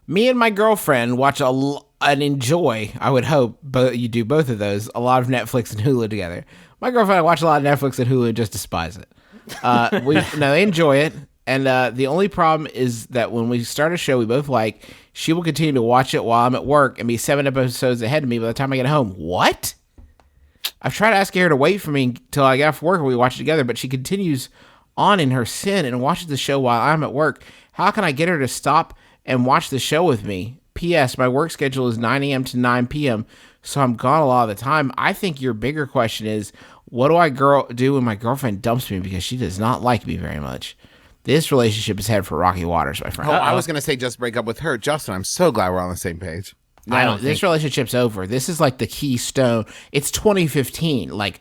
Me and my girlfriend watch and enjoy, I would hope, but you do both of those, a lot of Netflix and Hulu together. My girlfriend, I watch a lot of Netflix and Hulu, just despise it. They enjoy it. And the only problem is that when we start a show we both like, she will continue to watch it while I'm at work and be 7 episodes ahead of me by the time I get home. What? I've tried asking her to wait for me until I get off work and we watch it together, but she continues on in her sin and watches the show while I'm at work. How can I get her to stop and watch the show with me? P.S. My work schedule is 9 a.m. to 9 p.m., so I'm gone a lot of the time. I think your bigger question is, what do I do when my girlfriend dumps me because she does not like me very much? This relationship is headed for rocky waters, my friend. Oh, I was going to say just break up with her. Justin, I'm so glad we're on the same page. No, this relationship's over. This is like the keystone. It's 2015. Like,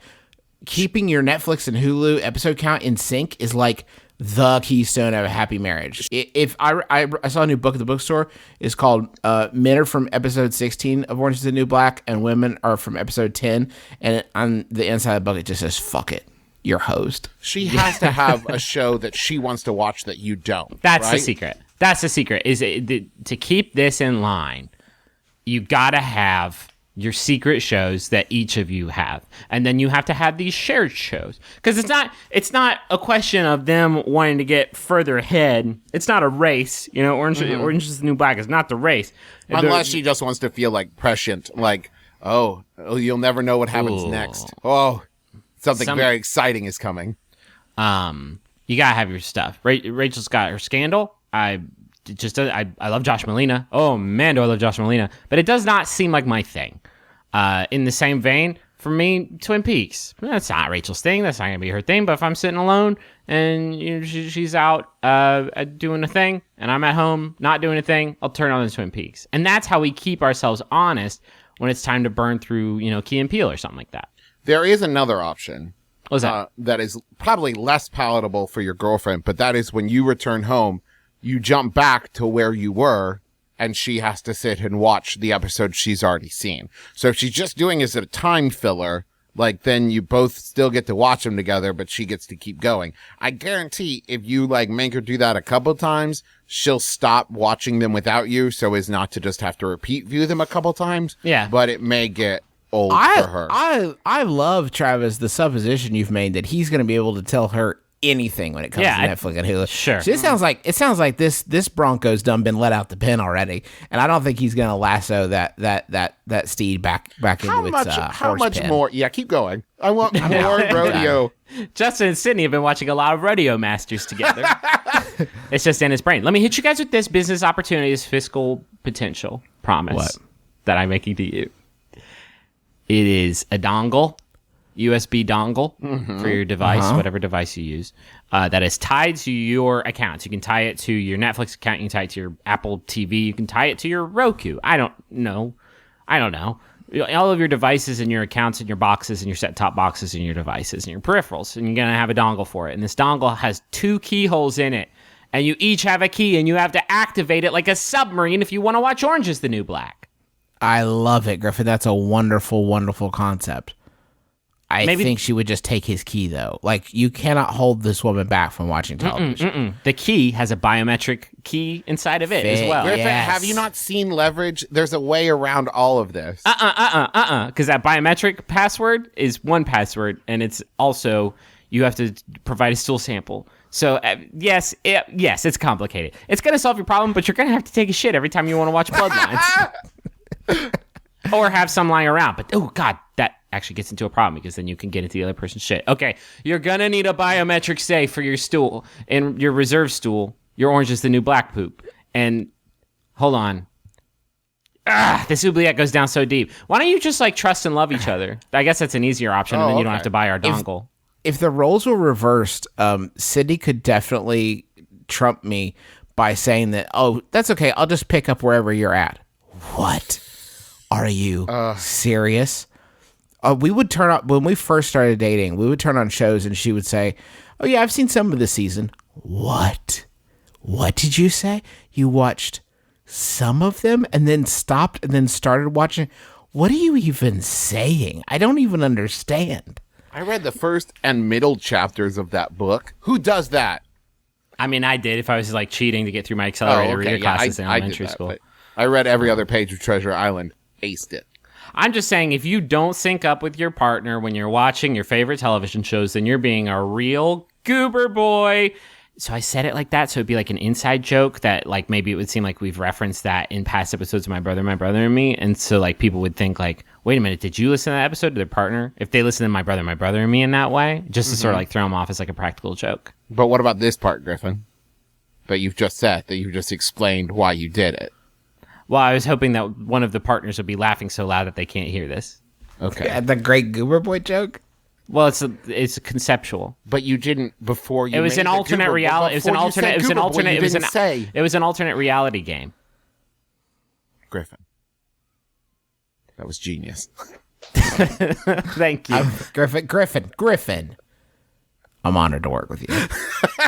keeping your Netflix and Hulu episode count in sync is like the keystone of a happy marriage. If I saw a new book at the bookstore, it's called Men Are From Episode 16 of Orange is the New Black, and Women Are From Episode 10. And on the inside of the book, it just says, fuck it, you're host. She has to have a show that she wants to watch that you don't. That's right? the secret. That's the secret. To keep this in line, you got to have your secret shows that each of you have, and then you have to have these shared shows, because it's not a question of them wanting to get further ahead. It's not a race, Orange is the New Black is not the race, unless she just wants to feel like prescient, like oh you'll never know what happens next. Something very exciting is coming. You gotta have your stuff. Rachel's got her Scandal. I love Josh Malina. Oh man, do I love Josh Malina. But it does not seem like my thing. In the same vein, for me, Twin Peaks. That's not Rachel's thing. That's not going to be her thing. But if I'm sitting alone and she's out doing a thing and I'm at home not doing a thing, I'll turn on the Twin Peaks. And that's how we keep ourselves honest when it's time to burn through, Key and Peele or something like that. There is another option. What's that? That is probably less palatable for your girlfriend, but that is when you return home, you jump back to where you were, and she has to sit and watch the episode she's already seen. So if she's just doing it as a time filler, like, then you both still get to watch them together, but she gets to keep going. I guarantee if you, make her do that a couple times, she'll stop watching them without you, so as not to just have to repeat view them a couple times. Yeah. But it may get old for her. I love, Travis, the supposition you've made that he's going to be able to tell her anything when it comes to Netflix and Hulu. Sure. So it sounds like this Bronco's done been let out the pen already, and I don't think he's going to lasso that steed back into its how much pen. more? Yeah, keep going. I want more rodeo. Justin and Sydney have been watching a lot of Rodeo Masters together. It's just in his brain. Let me hit you guys with this business opportunities, fiscal potential promise that I'm making to you. It is a dongle. USB dongle for your device, whatever device you use, that is tied to your accounts. You can tie it to your Netflix account. You can tie it to your Apple TV. You can tie it to your Roku. I don't know. All of your devices and your accounts and your boxes and your set-top boxes and your devices and your peripherals. And you're going to have a dongle for it. And this dongle has 2 keyholes in it. And you each have a key, and you have to activate it like a submarine if you want to watch Orange is the New Black. I love it, Griffin. That's a wonderful, wonderful concept. I think she would just take his key, though. Like, you cannot hold this woman back from watching television. The key has a biometric key inside of it as well. Griffin, have you not seen Leverage? There's a way around all of this. Because that biometric password is one password, and it's also, you have to provide a stool sample. So, yes, it's complicated. It's going to solve your problem, but you're going to have to take a shit every time you want to watch Bloodlines. Or have some lying around. But, oh, God, that actually gets into a problem because then you can get into the other person's shit. Okay, you're going to need a biometric safe for your stool and your reserve stool, your Orange is the New Black poop. And hold on. This oubliette goes down so deep. Why don't you just, trust and love each other? I guess that's an easier option, and then you don't have to buy our dongle. If the roles were reversed, Sydney could definitely trump me by saying that, oh, that's okay, I'll just pick up wherever you're at. What? Are you serious? We would turn up when we first started dating. We would turn on shows, and she would say, "Oh yeah, I've seen some of the season." What? What did you say? You watched some of them, and then stopped, and then started watching? What are you even saying? I don't even understand. I read the first and middle chapters of that book. Who does that? I mean, I did if I was cheating to get through my accelerated reader classes in elementary school. I read every other page of Treasure Island. Aced it. I'm just saying, if you don't sync up with your partner when you're watching your favorite television shows, then you're being a real goober boy. So I said it like that, so it'd be like an inside joke that, like, maybe it would seem like we've referenced that in past episodes of My Brother and Me, and so, like, people would think, like, wait a minute, did you listen to that episode to their partner? If they listen to My Brother and Me in that way, just to sort of, like, throw them off as, like, a practical joke. But what about this part, Griffin? That you've just said, that you've just explained why you did it. Well, I was hoping that one of the partners would be laughing so loud that they can't hear this. Okay. Yeah, the great goober boy joke? Well, it's conceptual. But you didn't before you. It was made an the alternate goober, reality. It was an before you alternate. said It was an goober boy, alternate. you It was an. didn't say. It was an alternate reality game. Griffin. That was genius. Thank you. Griffin. I'm honored to work with you.